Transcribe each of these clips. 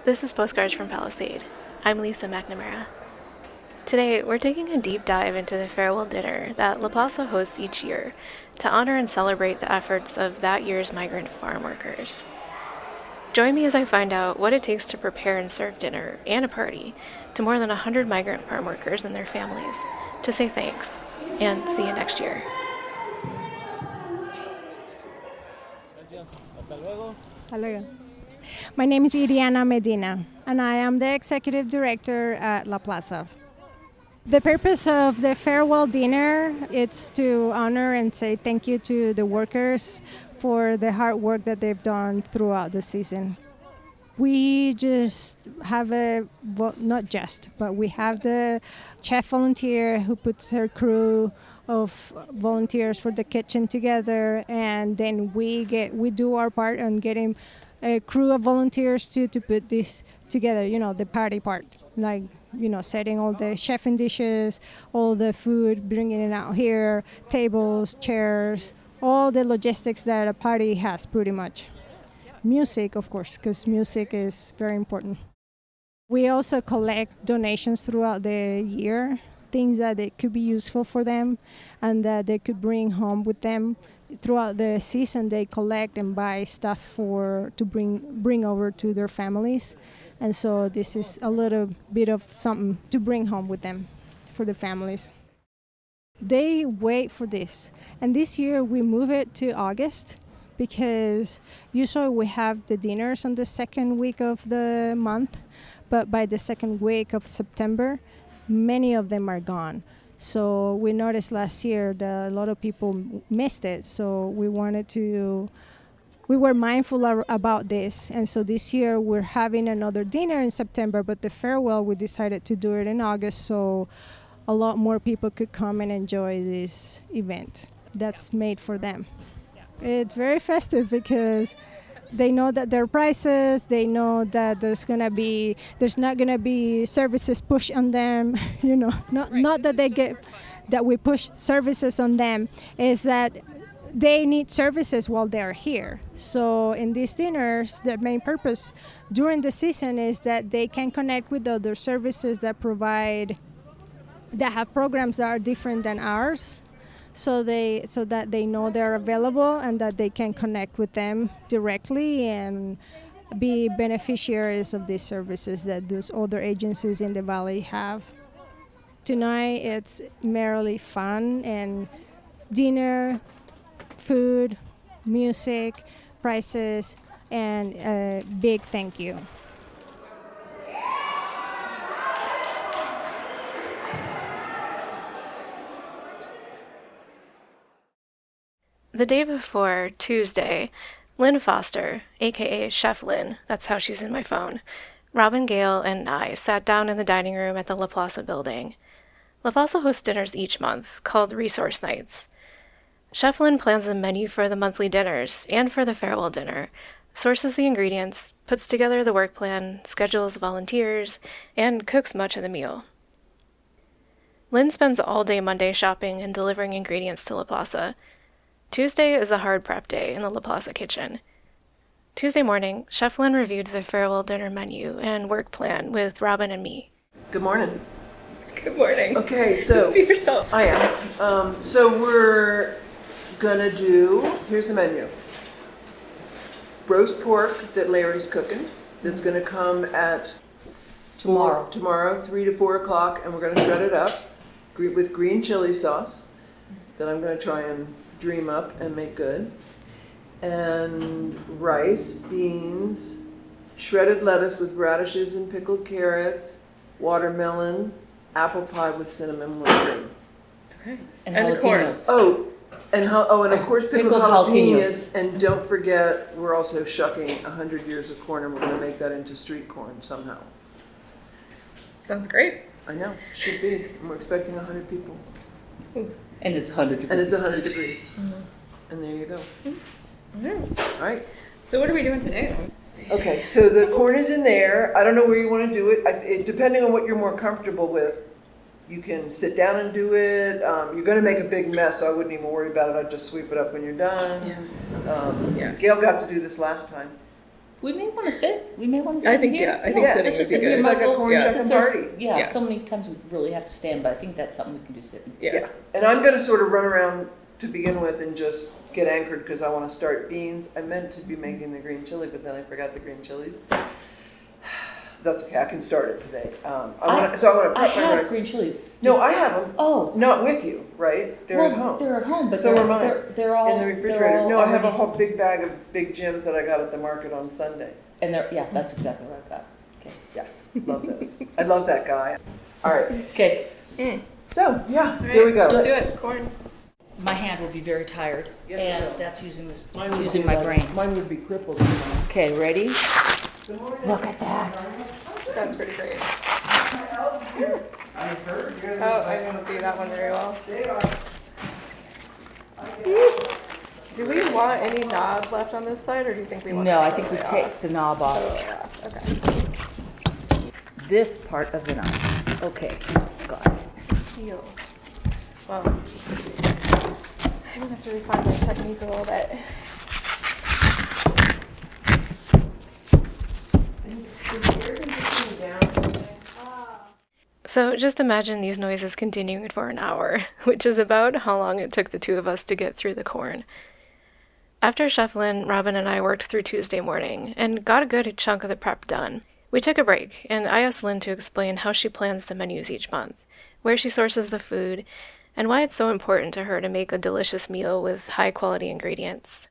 This is Postcards from Palisade. I'm Lisa McNamara. Today, we're taking a deep dive into the farewell dinner that La Plaza hosts each year to honor and celebrate the efforts of that year's migrant farm workers. Join me as I find out what it takes to prepare and serve dinner and a party to more than 100 migrant farm workers and their families to say thanks and see you next year. Hello. My name is Iriana Medina, and I am the executive director at La Plaza. The purpose of the farewell dinner is to honor and say thank you to the workers for the hard work that they've done throughout the season. We just have we have the chef volunteer who puts her crew of volunteers for the kitchen together, and then we do our part on getting a crew of volunteers to put this together, the party part, like, setting all the chefing dishes, all the food, bringing it out here, tables, chairs, all the logistics that a party has pretty much. Music, of course, because music is very important. We also collect donations throughout the year, things that it could be useful for them and that they could bring home with them. Throughout the season, they collect and buy stuff to bring over to their families. And so this is a little bit of something to bring home with them for the families. They wait for this. And this year we move it to August because usually we have the dinners on the second week of the month, but by the second week of September, many of them are gone. So we noticed last year that a lot of people missed it. So we were mindful about this. And so this year we're having another dinner in September, but the farewell, we decided to do it in August so a lot more people could come and enjoy this event that's made for them. It's very festive because they know that there are prices, they know that there's not gonna be services pushed on them, not that we push services on them, is that they need services while they're here. So in these dinners, the main purpose during the season is that they can connect with other services that have programs that are different than ours. So that they know they're available and that they can connect with them directly and be beneficiaries of these services that those other agencies in the valley have. Tonight it's merely fun and dinner, food, music, prizes, and a big thank you. The day before, Tuesday, Lynn Foster, aka Chef Lynn, that's how she's in my phone, Robin Gale and I sat down in the dining room at the La Plaza building. La Plaza hosts dinners each month, called Resource Nights. Chef Lynn plans the menu for the monthly dinners and for the farewell dinner, sources the ingredients, puts together the work plan, schedules volunteers, and cooks much of the meal. Lynn spends all day Monday shopping and delivering ingredients to La Plaza. Tuesday is the hard prep day in the La Plaza kitchen. Tuesday morning, Chef Lynn reviewed the farewell dinner menu and work plan with Robin and me. Good morning. Good morning. Okay, so Just be yourself. I am. So we're gonna do. Here's the menu. Roast pork that Larry's cooking. That's gonna come at tomorrow, 3 to 4 o'clock, and we're gonna shred it up with green chili sauce. That I'm gonna try and dream up and make good. And rice, beans, shredded lettuce with radishes and pickled carrots, watermelon, apple pie with cinnamon whipped cream. Okay. And the corn. jalapenos. And of course pickled jalapenos. And don't forget, we're also shucking 100 ears of corn, and we're going to make that into street corn somehow. Sounds great. I know, should be. And we're expecting 100 people. And it's 100 degrees. And it's 100 degrees. Mm-hmm. And there you go. Mm-hmm. All right. So what are we doing today? Okay, so the corn is in there. I don't know where you want to do it. Depending on what you're more comfortable with, you can sit down and do it. You're going to make a big mess, so I wouldn't even worry about it. I'd just sweep it up when you're done. Yeah. Gail got to do this last time. We may want to sit. We may want to I sit think, here. yeah, I think sitting let's would just be sit good. here. It's Might like as a well, corn because chucking there's- party. Yeah, Yeah. so many times we really have to stand, but I think that's something we can do sitting. Yeah. And I'm going to sort of run around to begin with and just get anchored because I want to start beans. I meant to be making the green chili, but then I forgot the green chilies. That's okay. I can start it today. I want to I prep my have rice. green chilies. No, I have them. Oh, Not with you, right? They're at home. They're at home, but So they're, are mine. they're all In the refrigerator. They're all No, I have a already- whole big bag of Big Jims that I got at the market on Sunday. And they're that's exactly what I've got. Okay. Yeah, love those. I love that guy. All right. Okay. So, yeah, there we go. Let's do it. Corn. My hand will be very tired, Yes, it and will. that's using this, Mine would using be my like- brain. Mine would be crippled. Okay, ready? Look at that. That's pretty great. I heard you're Oh, I didn't do that one very well. They are. Do we want any knob left on this side, or do you think we want No, that I all think the we way take off? the knob off. Oh, okay. This part of the knob. Okay, got it. Deal. Well, I'm gonna have to refine my technique a little bit. So just imagine these noises continuing for an hour, which is about how long it took the two of us to get through the corn. After shuffling, Robin and I worked through Tuesday morning and got a good chunk of the prep done. We took a break, and I asked Lynn to explain how she plans the menus each month, where she sources the food, and why it's so important to her to make a delicious meal with high-quality ingredients.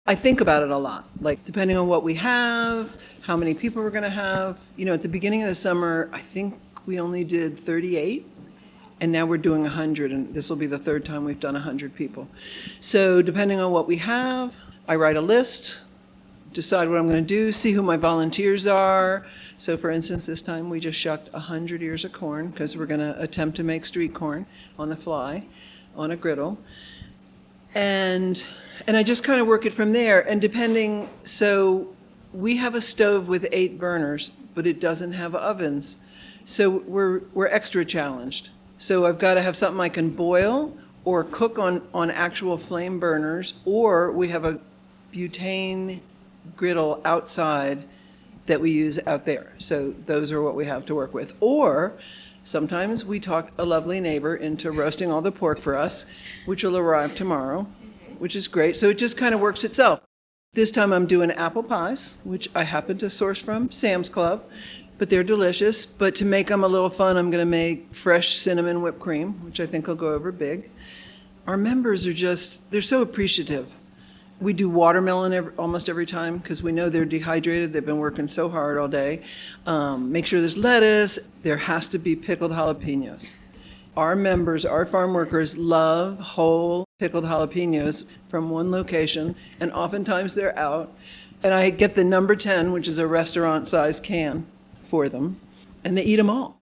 I think about it a lot, like depending on what we have, how many people we're going to have. You know, at the beginning of the summer, I think we only did 38, and now we're doing 100, and this will be the third time we've done 100 people. So depending on what we have, I write a list, decide what I'm going to do, see who my volunteers are. So for instance, this time we just shucked 100 ears of corn because we're going to attempt to make street corn on the fly on a griddle. And I just kind of work it from there. And depending, so we have a stove with 8 burners, but it doesn't have ovens. So we're extra challenged. So I've got to have something I can boil or cook on actual flame burners, or we have a butane griddle outside that we use out there. So those are what we have to work with. Or sometimes we talk a lovely neighbor into roasting all the pork for us, which will arrive tomorrow, which is great. So it just kind of works itself. This time I'm doing apple pies, which I happen to source from Sam's Club, but they're delicious. But to make them a little fun, I'm going to make fresh cinnamon whipped cream, which I think will go over big. Our members are they're so appreciative. We do watermelon almost every time because we know they're dehydrated. They've been working so hard all day. Make sure there's lettuce. There has to be pickled jalapenos. Our members, our farm workers, love whole pickled jalapenos from one location, and oftentimes they're out. And I get the number 10, which is a restaurant-sized can, for them, and they eat them all.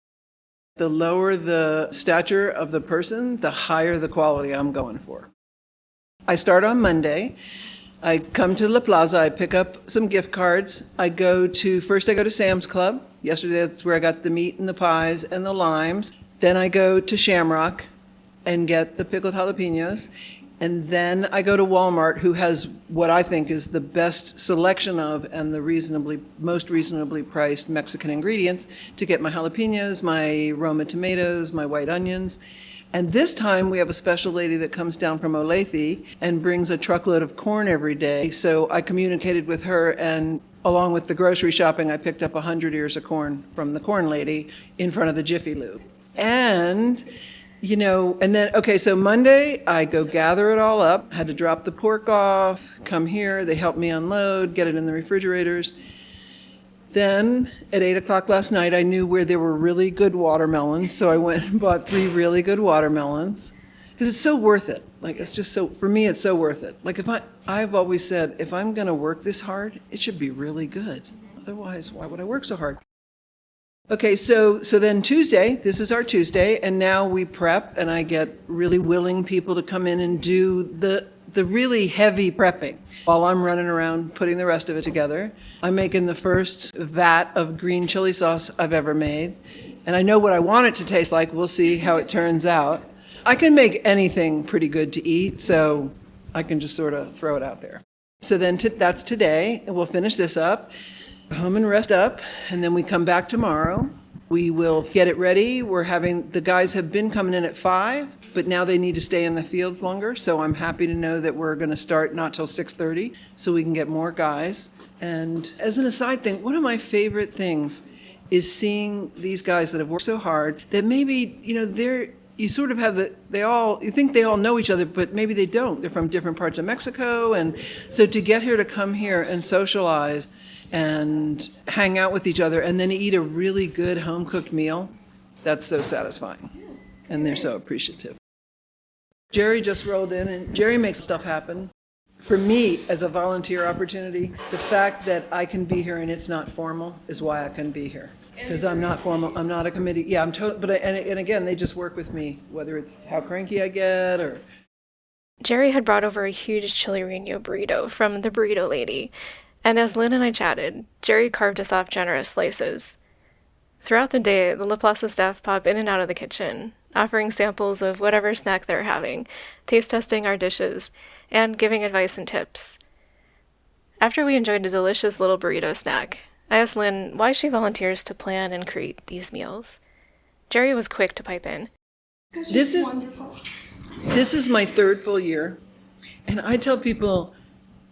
The lower the stature of the person, the higher the quality I'm going for. I start on Monday. I come to Plaza. I pick up some gift cards. First I go to Sam's Club. Yesterday, that's where I got the meat and the pies and the limes. Then I go to Shamrock and get the pickled jalapenos. And then I go to Walmart, who has what I think is the best selection of and the most reasonably priced Mexican ingredients to get my jalapenos, my Roma tomatoes, my white onions. And this time we have a special lady that comes down from Olathe and brings a truckload of corn every day. So I communicated with her, and along with the grocery shopping, I picked up 100 ears of corn from the corn lady in front of the Jiffy Lube. And, so Monday I go gather it all up, had to drop the pork off, come here, they help me unload, get it in the refrigerators. Then at 8 o'clock last night, I knew where there were really good watermelons, so I went and bought 3 really good watermelons. Because it's so worth it. For me, it's so worth it. I've always said, if I'm going to work this hard, it should be really good. Otherwise, why would I work so hard? Okay, so then Tuesday, this is our Tuesday, and now we prep, and I get really willing people to come in and do the really heavy prepping while I'm running around putting the rest of it together. I'm making the first vat of green chili sauce I've ever made, and I know what I want it to taste like. We'll see how it turns out. I can make anything pretty good to eat, so I can just sort of throw it out there. So then that's today, and we'll finish this up, home and rest up, and then we come back tomorrow. We will get it ready. The guys have been coming in at 5, but now they need to stay in the fields longer, so I'm happy to know that we're going to start not till 6:30, so we can get more guys. And as an aside thing, one of my favorite things is seeing these guys that have worked so hard that maybe, you sort of have you think they all know each other, but maybe they don't. They're from different parts of Mexico. And so to come here and socialize and hang out with each other and then eat a really good home-cooked meal, that's so satisfying. And they're so appreciative. Jerry just rolled in, and Jerry makes stuff happen. For me, as a volunteer opportunity, the fact that I can be here and it's not formal is why I can be here. Because I'm not formal, I'm not a committee. Yeah, and again, they just work with me, whether it's how cranky I get or... Jerry had brought over a huge chili reno burrito from the burrito lady, and as Lynn and I chatted, Jerry carved us off generous slices. Throughout the day, the La Plaza staff pop in and out of the kitchen, offering samples of whatever snack they're having, taste testing our dishes, and giving advice and tips. After we enjoyed a delicious little burrito snack, I asked Lynn why she volunteers to plan and create these meals. Jerry was quick to pipe in. This is my 3rd full year, and I tell people,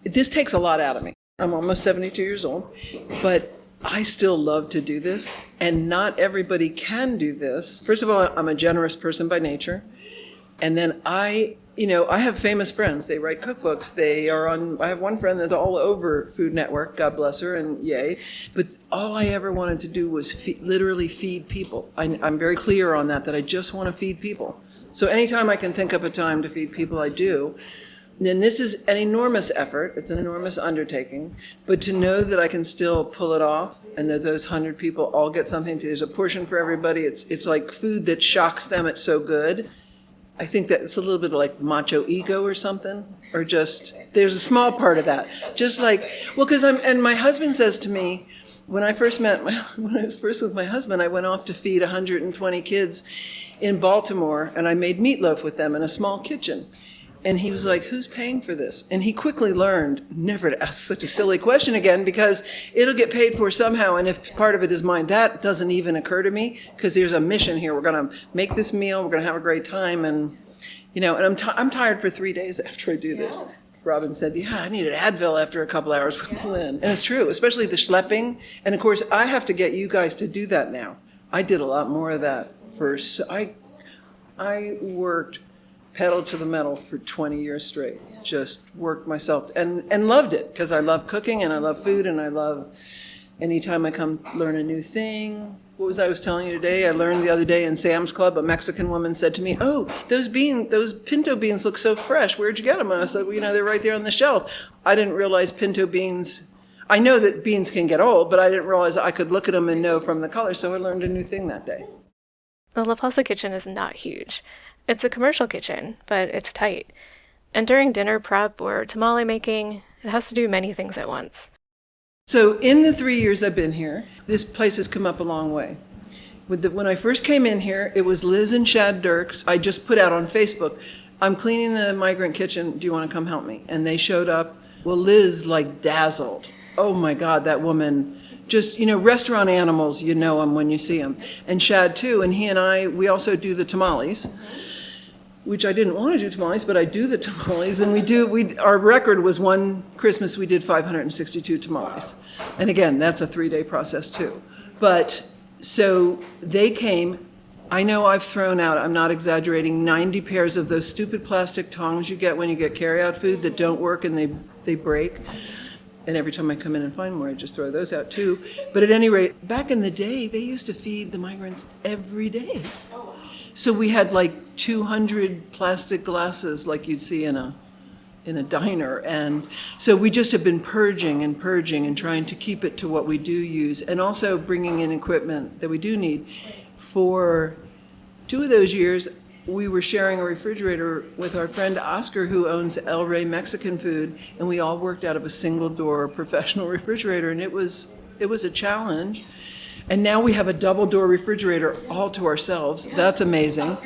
this takes a lot out of me. I'm almost 72 years old, but I still love to do this, and not everybody can do this. First of all, I'm a generous person by nature, and then I have famous friends. They write cookbooks. I have one friend that's all over Food Network, God bless her, and yay. But all I ever wanted to do was literally feed people. I'm very clear on that I just want to feed people. So anytime I can think up a time to feed people, I do. And this is an enormous effort. It's an enormous undertaking. But to know that I can still pull it off and that those 100 people all get something, there's a portion for everybody. It's like food that shocks them. It's so good. I think that it's a little bit like macho ego or something, or just, there's a small part of that. Just like, and my husband says to me, when I was first with my husband, I went off to feed 120 kids in Baltimore, and I made meatloaf with them in a small kitchen. And he was like, who's paying for this? And he quickly learned never to ask such a silly question again, because it'll get paid for somehow. And if part of it is mine, that doesn't even occur to me, because there's a mission here. We're going to make this meal. We're going to have a great time. And, and I'm tired for 3 days after I do this. Robin said, yeah, I needed Advil after a couple hours with Lynn. And it's true, especially the schlepping. And of course, I have to get you guys to do that now. I did a lot more of that first. I worked pedal to the metal for 20 years straight. Just worked myself and loved it, because I love cooking and I love food and I love anytime I come learn a new thing. What was I telling you today? I learned the other day in Sam's Club, a Mexican woman said to me, oh, those pinto beans look so fresh. Where'd you get them? And I said, well, they're right there on the shelf. I didn't realize pinto beans, I know that beans can get old, but I didn't realize I could look at them and know from the color. So I learned a new thing that day. The La Plaza kitchen is not huge. It's a commercial kitchen, but it's tight. And during dinner prep or tamale making, it has to do many things at once. So in the 3 years I've been here, this place has come up a long way. When I first came in here, it was Liz and Chad Dirks. I just put out on Facebook, I'm cleaning the Migrant kitchen. Do you want to come help me? And they showed up. Well, Liz dazzled. Oh my God, that woman. Just, restaurant animals, them when you see them. And Chad too, and he and I, we also do the tamales. Which I didn't want to do tamales, but I do the tamales, and our record was one Christmas we did 562 tamales. And again, that's a 3-day process too. But, so they came, I know I've thrown out, I'm not exaggerating, 90 pairs of those stupid plastic tongs you get when you get carryout food that don't work and they break. And every time I come in and find more, I just throw those out too. But at any rate, back in the day, they used to feed the migrants every day. So we had 200 plastic glasses like you'd see in a diner. And so we just have been purging and trying to keep it to what we do use, and also bringing in equipment that we do need. For 2 of those years, we were sharing a refrigerator with our friend Oscar, who owns El Rey Mexican Food, and we all worked out of a single door professional refrigerator, and it was a challenge. And now we have a double door refrigerator all to ourselves. That's amazing.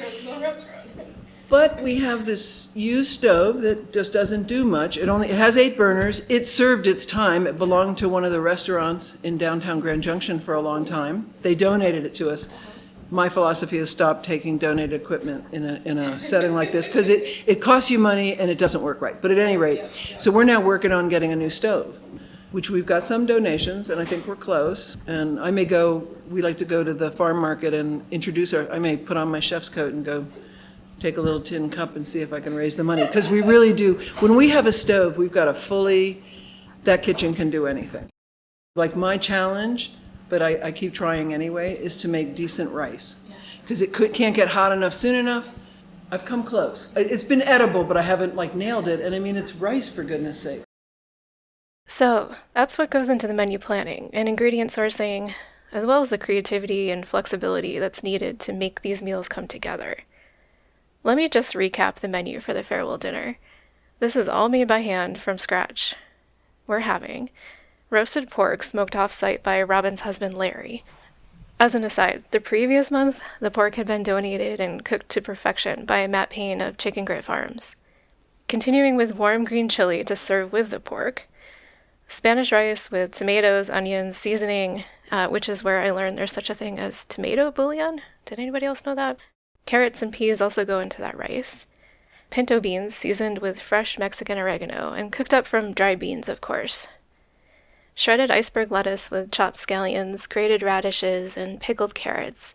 But we have this used stove that just doesn't do much. It has 8 burners. It served its time. It belonged to one of the restaurants in downtown Grand Junction for a long time. They donated it to us. My philosophy is stop taking donated equipment in a setting like this because it costs you money and it doesn't work right. But at any rate, so we're now working on getting a new stove, which we've got some donations, and I think we're close. And we like to go to the farm market and I may put on my chef's coat and go take a little tin cup and see if I can raise the money. Because we really do, when we have a stove, we've got that kitchen can do anything. Like my challenge, but I keep trying anyway, is to make decent rice. Because can't get hot enough soon enough. I've come close. It's been edible, but I haven't nailed it. And I mean, it's rice, for goodness sake. So that's what goes into the menu planning and ingredient sourcing, as well as the creativity and flexibility that's needed to make these meals come together. Let me just recap the menu for the farewell dinner. This is all made by hand from scratch. We're having roasted pork smoked off-site by Robin's husband Larry. As an aside, the previous month, the pork had been donated and cooked to perfection by Matt Payne of Chicken Grit Farms. Continuing with warm green chili to serve with the pork, Spanish rice with tomatoes, onions, seasoning, which is where I learned there's such a thing as tomato bouillon. Did anybody else know that? Carrots and peas also go into that rice. Pinto beans seasoned with fresh Mexican oregano and cooked up from dried beans, of course. Shredded iceberg lettuce with chopped scallions, grated radishes, and pickled carrots.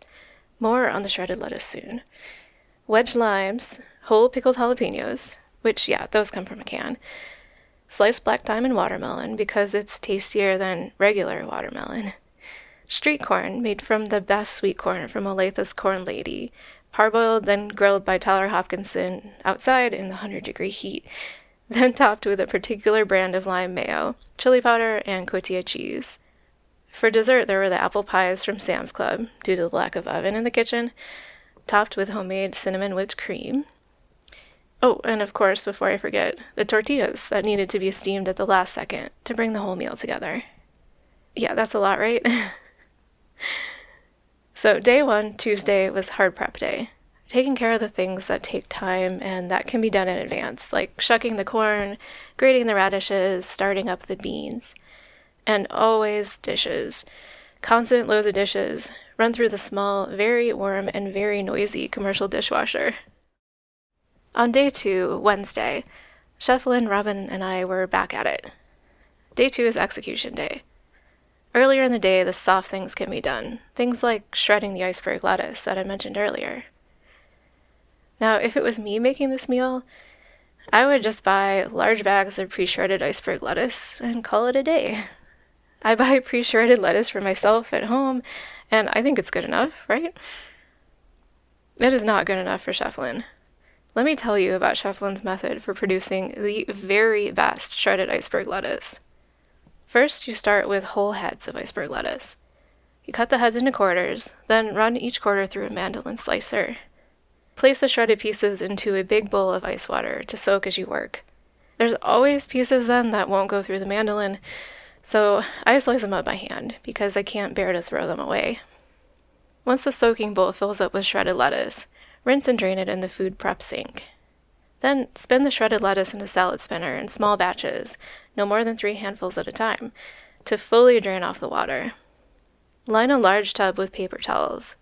More on the shredded lettuce soon. Wedged limes, whole pickled jalapenos, which, those come from a can. Sliced black diamond watermelon because it's tastier than regular watermelon. Street corn made from the best sweet corn from Olathe's Corn Lady, parboiled then grilled by Tyler Hopkinson outside in the 100-degree heat, then topped with a particular brand of lime mayo, chili powder, and cotija cheese. For dessert, there were the apple pies from Sam's Club, due to the lack of oven in the kitchen, topped with homemade cinnamon whipped cream. Oh, and of course, before I forget, the tortillas that needed to be steamed at the last second to bring the whole meal together. Yeah, that's a lot, right? So day 1, Tuesday, was hard prep day. Taking care of the things that take time and that can be done in advance, like shucking the corn, grating the radishes, starting up the beans. And always dishes. Constant loads of dishes run through the small, very warm, and very noisy commercial dishwasher. On day 2, Wednesday, Chef Lynn, Robin, and I were back at it. Day 2 is execution day. Earlier in the day, the soft things can be done, things like shredding the iceberg lettuce that I mentioned earlier. Now, if it was me making this meal, I would just buy large bags of pre-shredded iceberg lettuce and call it a day. I buy pre-shredded lettuce for myself at home, and I think it's good enough, right? It is not good enough for Chef Lynn. Let me tell you about Chef Lynn's method for producing the very best shredded iceberg lettuce. First, you start with whole heads of iceberg lettuce. You cut the heads into quarters, then run each quarter through a mandolin slicer. Place the shredded pieces into a big bowl of ice water to soak as you work. There's always pieces then that won't go through the mandolin, so I slice them up by hand because I can't bear to throw them away. Once the soaking bowl fills up with shredded lettuce, rinse and drain it in the food prep sink. Then spin the shredded lettuce in a salad spinner in small batches, no more than 3 handfuls at a time, to fully drain off the water. Line a large tub with paper towels.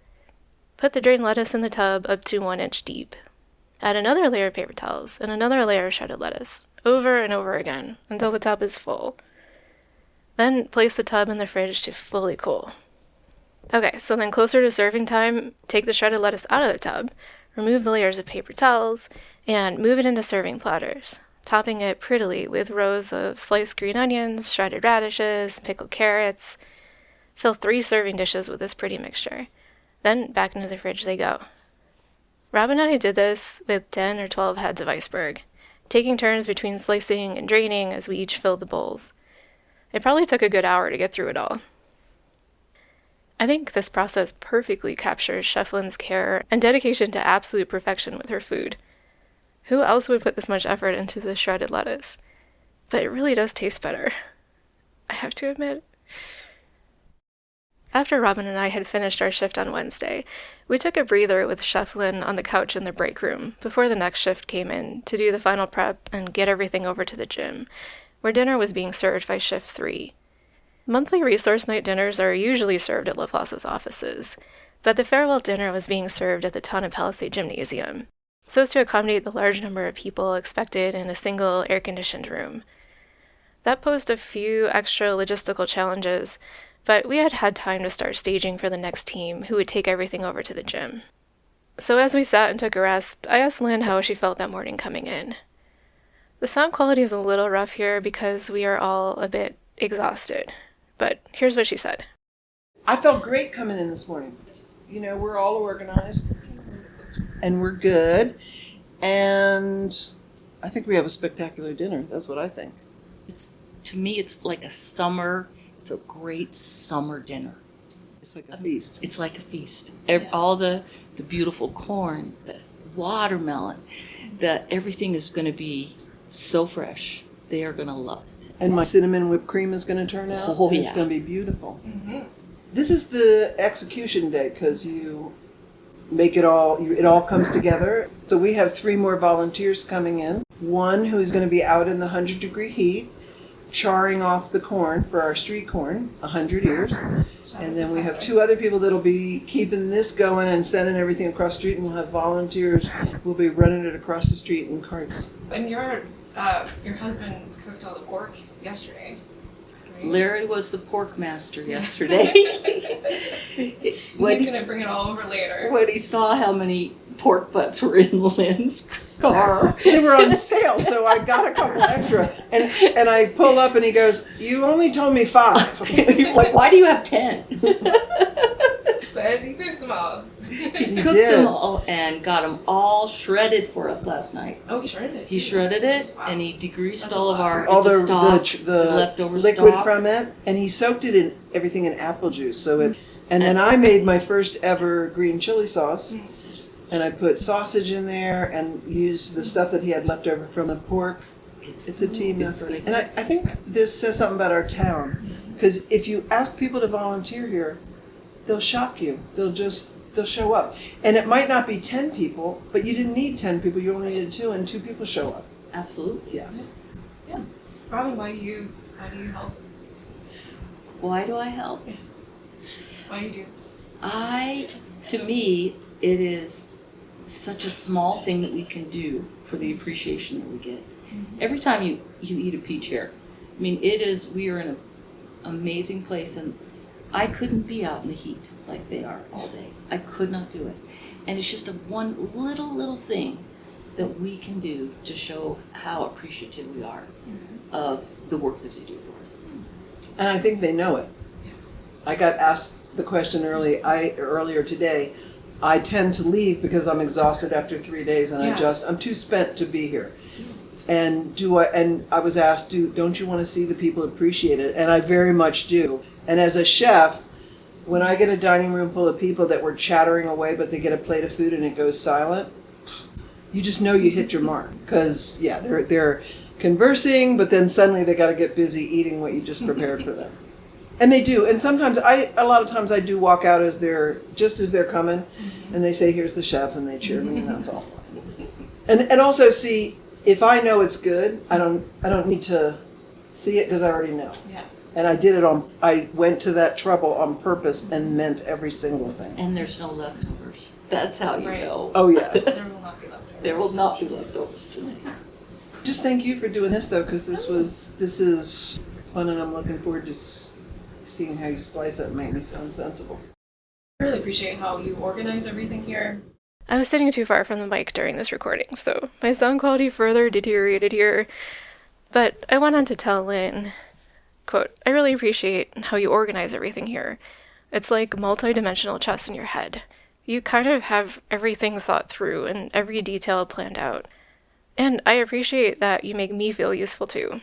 Put the drained lettuce in the tub up to 1 inch deep. Add another layer of paper towels and another layer of shredded lettuce, over and over again, until the tub is full. Then place the tub in the fridge to fully cool. Okay, so then closer to serving time, take the shredded lettuce out of the tub, remove the layers of paper towels, and move it into serving platters, topping it prettily with rows of sliced green onions, shredded radishes, pickled carrots. Fill 3 serving dishes with this pretty mixture. Then back into the fridge they go. Robin and I did this with 10 or 12 heads of iceberg, taking turns between slicing and draining as we each filled the bowls. It probably took a good hour to get through it all. I think this process perfectly captures Chef Lynn's care and dedication to absolute perfection with her food. Who else would put this much effort into the shredded lettuce? But it really does taste better, I have to admit. After Robin and I had finished our shift on Wednesday, we took a breather with Chef Lynn on the couch in the break room before the next shift came in to do the final prep and get everything over to the gym, where dinner was being served by Shift 3. Monthly resource night dinners are usually served at La Plaza's offices, but the farewell dinner was being served at the Ton of Palisade Gymnasium, so as to accommodate the large number of people expected in a single air-conditioned room. That posed a few extra logistical challenges, but we had had time to start staging for the next team who would take everything over to the gym. So as we sat and took a rest, I asked Lynn how she felt that morning coming in. The sound quality is a little rough here because we are all a bit exhausted, but here's what she said. I felt great coming in this morning. You know, we're all organized and we're good, and I think we have a spectacular dinner. That's what I think. To me, it's like it's a great summer dinner. It's like a feast. It's like a feast. All the beautiful corn, the watermelon, everything is going to be so fresh. They are going to love it. And my cinnamon whipped cream is going to turn out. Oh, It's yeah. going to be beautiful. Mm-hmm. This is the execution day because you make it all comes together. So we have 3 more volunteers coming in. One who is going to be out in the 100-degree heat, charring off the corn for our street corn, 100 ears. And then we have 2 other people that'll be keeping this going and sending everything across the street, and we'll have volunteers who'll be running it across the street in carts. And your husband cooked all the pork yesterday. Right? Larry was the pork master yesterday. He's going to bring it all over later. When he saw how many pork butts were in Lynn's car. They were on sale, so I got a couple extra. And I pull up and he goes, "You only told me 5. Like, why do you have 10? But he cooked them all. He He cooked did. them all and got them all shredded for us last night. Oh, he shredded it. He shredded it, Wow. and he degreased That's all a of lot. our All the stock, the leftover liquid stock. from it, and he soaked it in everything in apple juice. And then I made my first ever green chili sauce, and I put sausage in there and used the stuff that he had left over from the pork. It's a team it's effort. good. And I think this says something about our town, because if you ask people to volunteer here, they'll shock you. They'll show up. And it might not be 10 people, but you didn't need 10 people, you only needed 2, and 2 people show up. Absolutely. Yeah. Yeah. Robin, how do you help? Why do I help? Why do you do this? To me, it is such a small thing that we can do for the appreciation that we get. Every time you eat a peach here, I mean, we are in an amazing place, and I couldn't be out in the heat like they are all day. I could not do it. And it's just one little thing that we can do to show how appreciative we are of the work that they do for us. And I think they know it. I got asked the question earlier today. I tend to leave because I'm exhausted after 3 days, and I'm too spent to be here. And I was asked, don't you want to see the people appreciate it? And I very much do. And as a chef, when I get a dining room full of people that were chattering away, but they get a plate of food and it goes silent, you just know you hit your mark. Because they're conversing, but then suddenly they got to get busy eating what you just prepared for them. And they do. And sometimes a lot of times I do walk out as they're coming, and they say, "Here's the chef," and they cheer me, and that's all. And also, see, if I know it's good, I don't need to see it because I already know. Yeah. And I went to that trouble on purpose and meant every single thing. And there's no leftovers. That's how you Right. know. Oh yeah. There will not be leftovers. There will not be leftovers tonight. Just thank you for doing this though, because this is fun, and I'm looking forward to seeing how you splice it and make me sound sensible. I really appreciate how you organize everything here. I was sitting too far from the mic during this recording, so my sound quality further deteriorated here. But I went on to tell Lynn, quote, "I really appreciate how you organize everything here. It's like multi-dimensional chess in your head. You kind of have everything thought through and every detail planned out. And I appreciate that you make me feel useful too.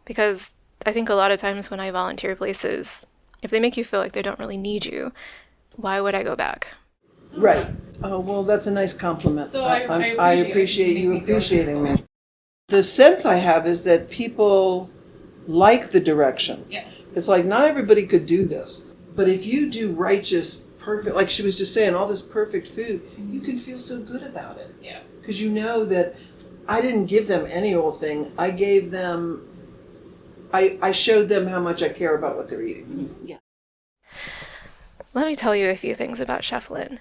Because I think a lot of times when I volunteer places, if they make you feel like they don't really need you, why would I go back?" Right. Oh, well, that's a nice compliment. So I appreciate you making me feel appreciating useful. me. The sense I have is that people like the direction. Yeah. It's like not everybody could do this, But if you do righteous, perfect, like she was just saying, all this perfect food, you can feel so good about it. Yeah. Because you know that I didn't give them any old thing. I gave them, I showed them how much I care about what they're eating. Yeah. Let me tell you a few things about Chef Lynn.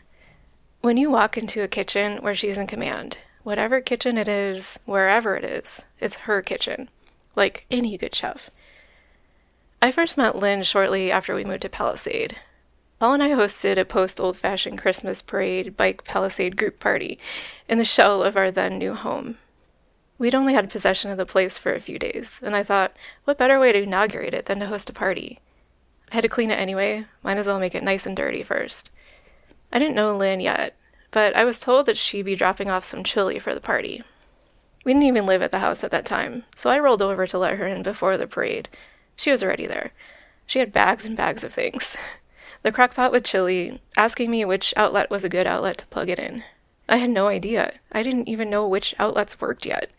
When you walk into a kitchen where she's in command, whatever kitchen it is, wherever it is, it's her kitchen, like any good chef. I first met Lynn shortly after we moved to Palisade. Paul and I hosted a post-old-fashioned Christmas parade bike Palisade group party in the shell of our then new home. We'd only had possession of the place for a few days, and I thought, what better way to inaugurate it than to host a party? I had to clean it anyway, might as well make it nice and dirty first. I didn't know Lynn yet, but I was told that she'd be dropping off some chili for the party. We didn't even live at the house at that time, so I rolled over to let her in before the parade. She was already there. She had bags and bags of things. The crock pot with chili, asking me which outlet was a good outlet to plug it in. I had no idea. I didn't even know which outlets worked yet.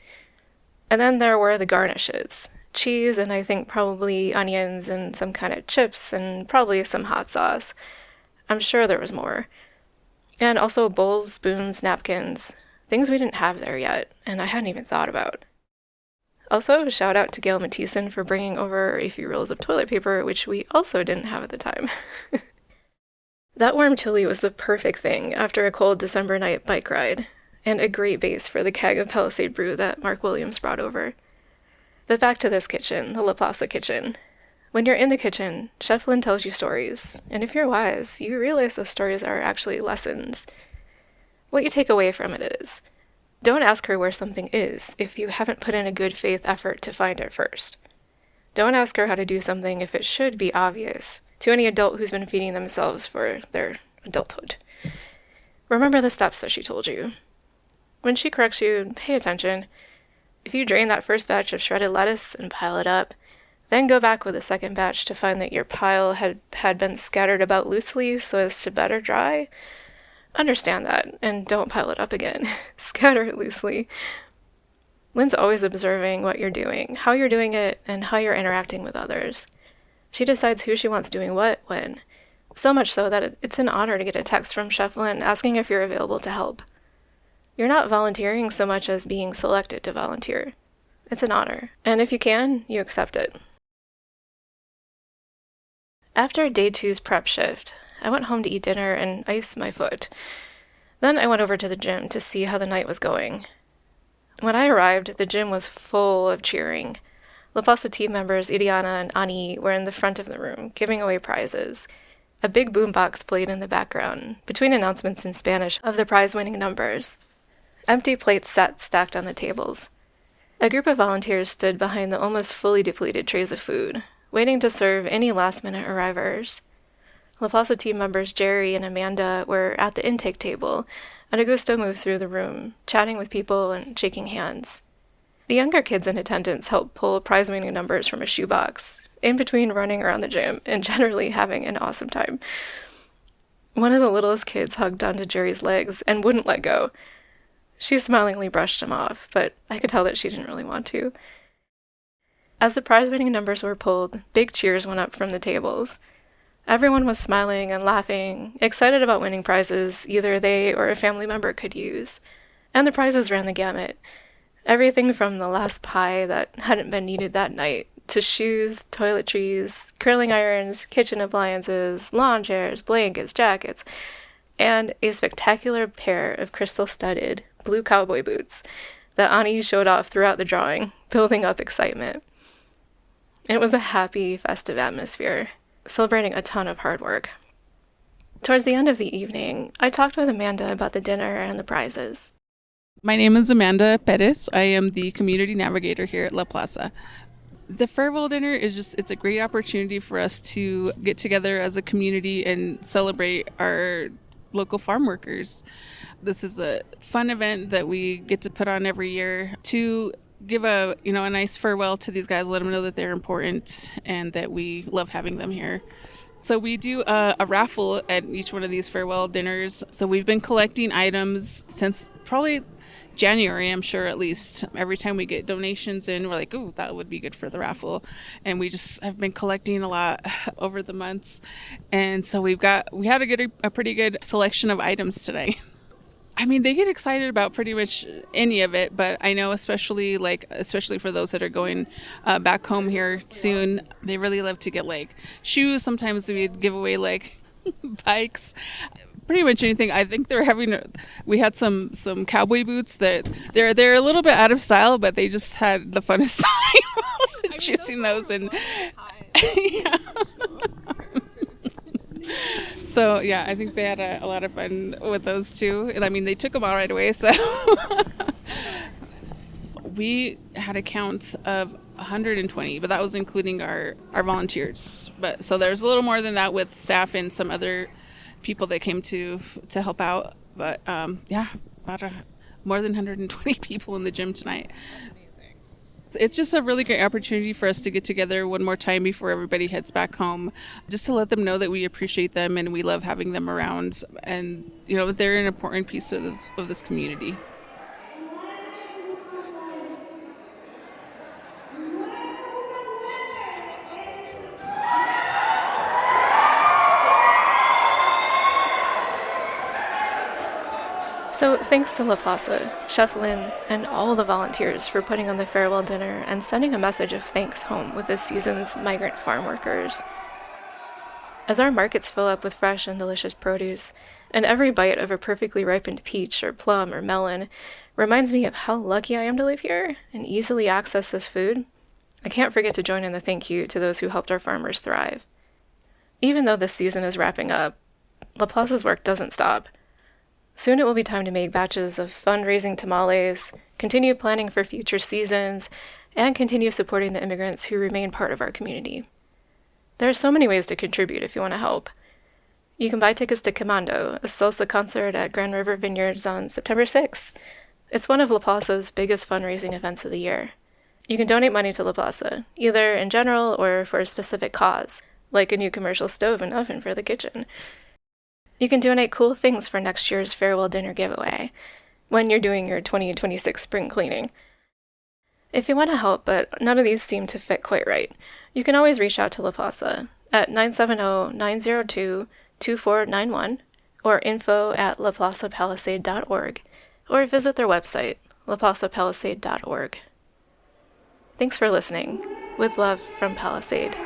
And then there were the garnishes. Cheese and I think probably onions and some kind of chips and probably some hot sauce. I'm sure there was more. And also bowls, spoons, napkins, things we didn't have there yet, and I hadn't even thought about. Also, a shout out to Gail Mathieson for bringing over a few rolls of toilet paper, which we also didn't have at the time. That warm chili was the perfect thing after a cold December night bike ride, and a great base for the keg of Palisade brew that Mark Williams brought over. But back to this kitchen, the La Plaza kitchen. When you're in the kitchen, Chef Lynn tells you stories, and if you're wise, you realize those stories are actually lessons. What you take away from it is, don't ask her where something is if you haven't put in a good faith effort to find it first. Don't ask her how to do something if it should be obvious to any adult who's been feeding themselves for their adulthood. Remember the steps that she told you. When she corrects you, pay attention. If you drain that first batch of shredded lettuce and pile it up, then go back with the second batch to find that your pile had been scattered about loosely so as to better dry, understand that, and don't pile it up again. Scatter it loosely. Lynn's always observing what you're doing, how you're doing it, and how you're interacting with others. She decides who she wants doing what, when. So much so that it's an honor to get a text from Chef Lynn asking if you're available to help. You're not volunteering so much as being selected to volunteer. It's an honor, and if you can, you accept it. After day 2's prep shift, I went home to eat dinner and ice my foot. Then I went over to the gym to see how the night was going. When I arrived, the gym was full of cheering. La Plaza team members Iriana and Ani were in the front of the room, giving away prizes. A big boombox played in the background, between announcements in Spanish of the prize-winning numbers. Empty plates sat stacked on the tables. A group of volunteers stood behind the almost fully depleted trays of food, waiting to serve any last-minute arrivers. La Plaza team members Jerry and Amanda were at the intake table, and Augusto moved through the room, chatting with people and shaking hands. The younger kids in attendance helped pull prize-winning numbers from a shoebox, in between running around the gym and generally having an awesome time. One of the littlest kids hugged onto Jerry's legs and wouldn't let go. She smilingly brushed him off, but I could tell that she didn't really want to. As the prize-winning numbers were pulled, big cheers went up from the tables. Everyone was smiling and laughing, excited about winning prizes either they or a family member could use. And the prizes ran the gamut. Everything from the last pie that hadn't been needed that night, to shoes, toiletries, curling irons, kitchen appliances, lawn chairs, blankets, jackets, and a spectacular pair of crystal-studded blue cowboy boots that Ani showed off throughout the drawing, building up excitement. It was a happy, festive atmosphere, celebrating a ton of hard work. Towards the end of the evening, I talked with Amanda about the dinner and the prizes. My name is Amanda Perez. I am the community navigator here at La Plaza. The farewell dinner it's a great opportunity for us to get together as a community and celebrate our local farm workers. This is a fun event that we get to put on every year to give a nice farewell to these guys, let them know that they're important and that we love having them here. So we do a raffle at each one of these farewell dinners. So we've been collecting items since probably January, I'm sure at least every time we get donations in, we're like, oh, that would be good for the raffle. And we just have been collecting a lot over the months. And so we had a pretty good selection of items today. I mean, they get excited about pretty much any of it, but I know especially for those that are going back home here soon, they really love to get like shoes. Sometimes we'd give away like bikes, pretty much anything. I think we had some cowboy boots that they're a little bit out of style, but they just had the funnest time choosing those. And yeah. So yeah, I think they had a lot of fun with those too. And I mean, they took them all right away. So we had a count of 120, but that was including our volunteers. But so there's a little more than that with staff and some other people that came to help out. But yeah, more than 120 people in the gym tonight. It's just a really great opportunity for us to get together one more time before everybody heads back home, just to let them know that we appreciate them and we love having them around, and they're an important piece of this community. So thanks to La Plaza, Chef Lynn, and all the volunteers for putting on the farewell dinner and sending a message of thanks home with this season's migrant farm workers. As our markets fill up with fresh and delicious produce, and every bite of a perfectly ripened peach or plum or melon reminds me of how lucky I am to live here and easily access this food, I can't forget to join in the thank you to those who helped our farmers thrive. Even though this season is wrapping up, La Plaza's work doesn't stop. Soon it will be time to make batches of fundraising tamales, continue planning for future seasons, and continue supporting the immigrants who remain part of our community. There are so many ways to contribute if you want to help. You can buy tickets to Commando, a salsa concert at Grand River Vineyards on September 6th. It's one of La Plaza's biggest fundraising events of the year. You can donate money to La Plaza, either in general or for a specific cause, like a new commercial stove and oven for the kitchen. You can donate cool things for next year's farewell dinner giveaway, when you're doing your 2026 spring cleaning. If you want to help, but none of these seem to fit quite right, you can always reach out to La Plaza at 970-902-2491 or info@laplazapalisade.org, or visit their website, laplazapalisade.org. Thanks for listening. With love from Palisade.